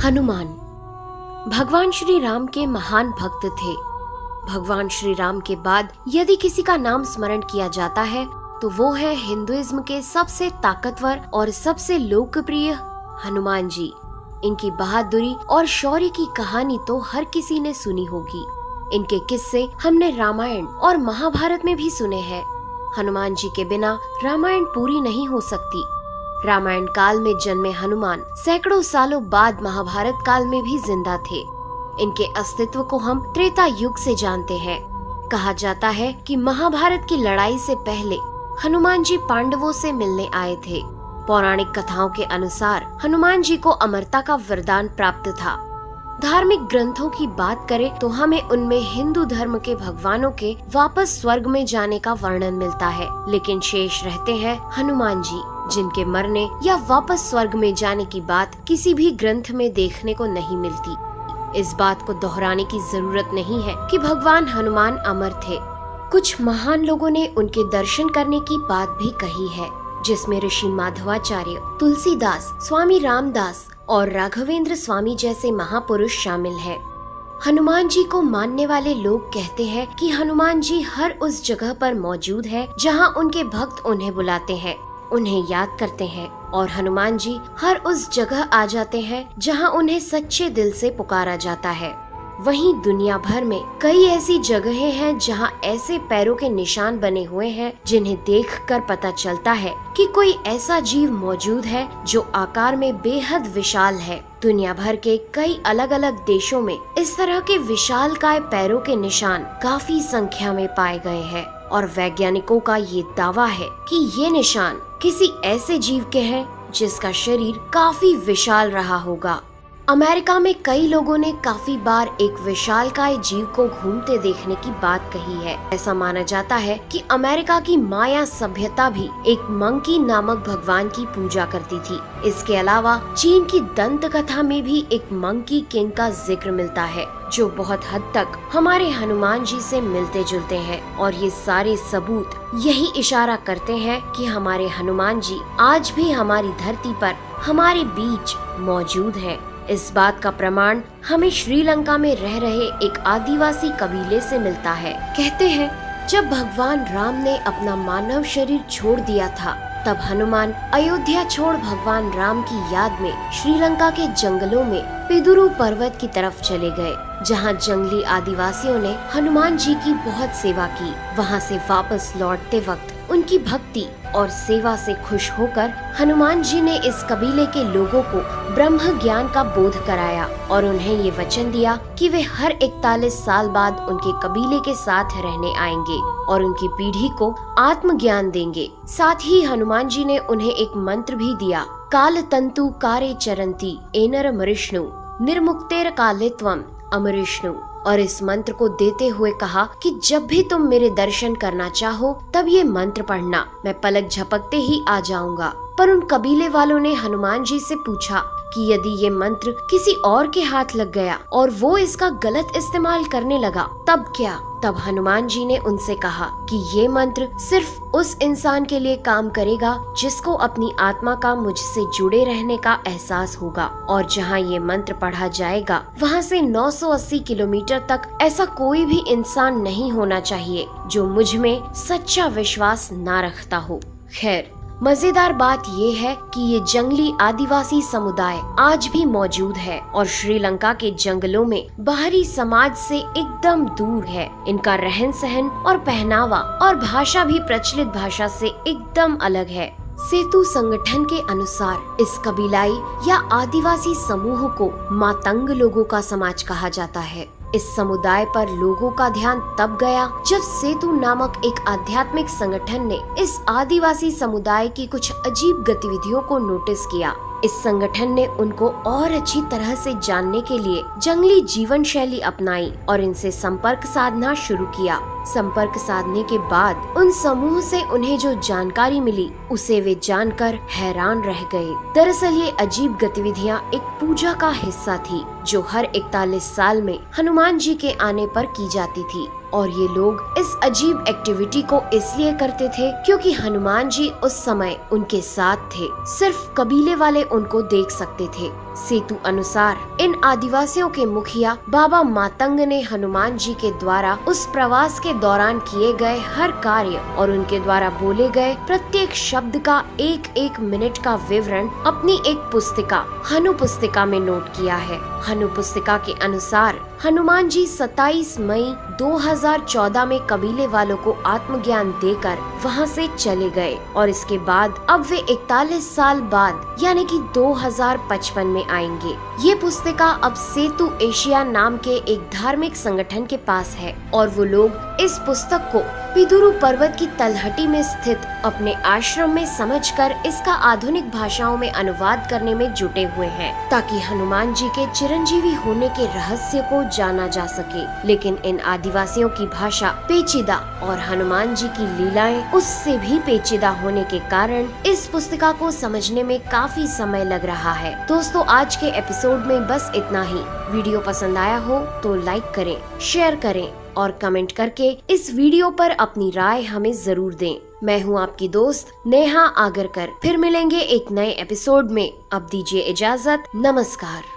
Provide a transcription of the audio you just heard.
हनुमान भगवान श्री राम के महान भक्त थे। भगवान श्री राम के बाद यदि किसी का नाम स्मरण किया जाता है तो वो है हिंदुइज्म के सबसे ताकतवर और सबसे लोकप्रिय हनुमान जी। इनकी बहादुरी और शौर्य की कहानी तो हर किसी ने सुनी होगी। इनके किस्से हमने रामायण और महाभारत में भी सुने हैं। हनुमान जी के बिना रामायण पूरी नहीं हो सकती। रामायण काल में जन्मे हनुमान सैकड़ों सालों बाद महाभारत काल में भी जिंदा थे। इनके अस्तित्व को हम त्रेता युग से जानते हैं। कहा जाता है कि महाभारत की लड़ाई से पहले हनुमान जी पांडवों से मिलने आए थे। पौराणिक कथाओं के अनुसार हनुमान जी को अमरता का वरदान प्राप्त था। धार्मिक ग्रंथों की बात करें तो हमें उनमें हिंदू धर्म के भगवानों के वापस स्वर्ग में जाने का वर्णन मिलता है, लेकिन शेष रहते हैं हनुमान जी, जिनके मरने या वापस स्वर्ग में जाने की बात किसी भी ग्रंथ में देखने को नहीं मिलती। इस बात को दोहराने की जरूरत नहीं है कि भगवान हनुमान अमर थे। कुछ महान लोगों ने उनके दर्शन करने की बात भी कही है, जिसमें ऋषि माधवाचार्य, तुलसीदास, स्वामी रामदास और राघवेंद्र स्वामी जैसे महापुरुष शामिल हैं। हनुमान जी को मानने वाले लोग कहते हैं कि हनुमान जी हर उस जगह पर मौजूद है जहां उनके भक्त उन्हें बुलाते हैं, उन्हें याद करते हैं, और हनुमान जी हर उस जगह आ जाते हैं जहां उन्हें सच्चे दिल से पुकारा जाता है। वहीं दुनिया भर में कई ऐसी जगहें हैं जहां ऐसे पैरों के निशान बने हुए हैं जिन्हें देखकर पता चलता है कि कोई ऐसा जीव मौजूद है जो आकार में बेहद विशाल है। दुनिया भर के कई अलग अलग देशों में इस तरह के विशालकाय पैरों के निशान काफी संख्या में पाए गए हैं और वैज्ञानिकों का ये दावा है कि ये निशान किसी ऐसे जीव के हैं जिसका शरीर काफी विशाल रहा होगा। अमेरिका में कई लोगों ने काफी बार एक विशालकाय जीव को घूमते देखने की बात कही है। ऐसा माना जाता है कि अमेरिका की माया सभ्यता भी एक मंकी नामक भगवान की पूजा करती थी। इसके अलावा चीन की दंत कथा में भी एक मंकी किंग का जिक्र मिलता है, जो बहुत हद तक हमारे हनुमान जी से मिलते जुलते हैं, और ये सारे सबूत यही इशारा करते हैं कि हमारे हनुमान जी आज भी हमारी धरती पर हमारे बीच मौजूद हैं। इस बात का प्रमाण हमें श्रीलंका में रह रहे एक आदिवासी कबीले से मिलता है। कहते हैं जब भगवान राम ने अपना मानव शरीर छोड़ दिया था, तब हनुमान अयोध्या छोड़ भगवान राम की याद में श्रीलंका के जंगलों में पिदुरु पर्वत की तरफ चले गए, जहां जंगली आदिवासियों ने हनुमान जी की बहुत सेवा की। वहां से वापस लौटते वक्त उनकी भक्ति और सेवा से खुश होकर हनुमान जी ने इस कबीले के लोगों को ब्रह्म ज्ञान का बोध कराया और उन्हें ये वचन दिया कि वे हर 41 साल बाद उनके कबीले के साथ रहने आएंगे और उनकी पीढ़ी को आत्म ज्ञान देंगे। साथ ही हनुमान जी ने उन्हें एक मंत्र भी दिया, काल तंतु कारे चरंती एनर मरिष्णु निर्मुक्तेर कालित्वम अमरिष्णु। और इस मंत्र को देते हुए कहा कि जब भी तुम मेरे दर्शन करना चाहो तब ये मंत्र पढ़ना, मैं पलक झपकते ही आ जाऊंगा। पर उन कबीले वालों ने हनुमान जी से पूछा कि यदि ये मंत्र किसी और के हाथ लग गया और वो इसका गलत इस्तेमाल करने लगा तब क्या? तब हनुमान जी ने उनसे कहा कि ये मंत्र सिर्फ उस इंसान के लिए काम करेगा जिसको अपनी आत्मा का मुझसे जुड़े रहने का एहसास होगा, और जहाँ ये मंत्र पढ़ा जाएगा वहाँ से 980 किलोमीटर तक ऐसा कोई भी इंसान नहीं होना चाहिए जो मुझ में सच्चा विश्वास ना रखता हो। खैर, मजेदार बात ये है कि ये जंगली आदिवासी समुदाय आज भी मौजूद है और श्रीलंका के जंगलों में बाहरी समाज से एकदम दूर है। इनका रहन सहन और पहनावा और भाषा भी प्रचलित भाषा से एकदम अलग है। सेतु संगठन के अनुसार इस कबीलाई या आदिवासी समूह को मातंग लोगों का समाज कहा जाता है। इस समुदाय पर लोगों का ध्यान तब गया जब सेतु नामक एक आध्यात्मिक संगठन ने इस आदिवासी समुदाय की कुछ अजीब गतिविधियों को नोटिस किया। इस संगठन ने उनको और अच्छी तरह से जानने के लिए जंगली जीवन शैली अपनाई और इनसे संपर्क साधना शुरू किया। संपर्क साधने के बाद उन समूह से उन्हें जो जानकारी मिली उसे वे जानकर हैरान रह गए। दरअसल ये अजीब गतिविधियां एक पूजा का हिस्सा थी जो हर 41 साल में हनुमान जी के आने पर की जाती थी, और ये लोग इस अजीब एक्टिविटी को इसलिए करते थे क्योंकि हनुमान जी उस समय उनके साथ थे। सिर्फ कबीले वाले उनको देख सकते थे। सेतु अनुसार इन आदिवासियों के मुखिया बाबा मातंग ने हनुमान जी के द्वारा उस प्रवास के दौरान किए गए हर कार्य और उनके द्वारा बोले गए प्रत्येक शब्द का एक एक मिनट का विवरण अपनी एक पुस्तिका हनु पुस्तिका में नोट किया है। हनु पुस्तिका के अनुसार हनुमान जी 27 मई 2014 में कबीले वालों को आत्मज्ञान देकर वहां से चले गए और इसके बाद अब वे 41 साल बाद यानी कि 2055 में आएंगे। ये पुस्तिका अब सेतु एशिया नाम के एक धार्मिक संगठन के पास है और वो लोग इस पुस्तक को पिदुरु पर्वत की तलहटी में स्थित अपने आश्रम में समझकर इसका आधुनिक भाषाओं में अनुवाद करने में जुटे हुए हैं ताकि हनुमान जी के चिरंजीवी होने के रहस्य को जाना जा सके। लेकिन इन आदिवासियों की भाषा पेचीदा और हनुमान जी की लीलाएं उससे भी पेचीदा होने के कारण इस पुस्तिका को समझने में काफी समय लग रहा है। दोस्तों, आज के एपिसोड में बस इतना ही। वीडियो पसंद आया हो तो लाइक करें, शेयर करें और कमेंट करके इस वीडियो पर अपनी राय हमें जरूर दें। मैं हूं आपकी दोस्त नेहा आगरकर। फिर मिलेंगे एक नए एपिसोड में। अब दीजिए इजाजत। नमस्कार।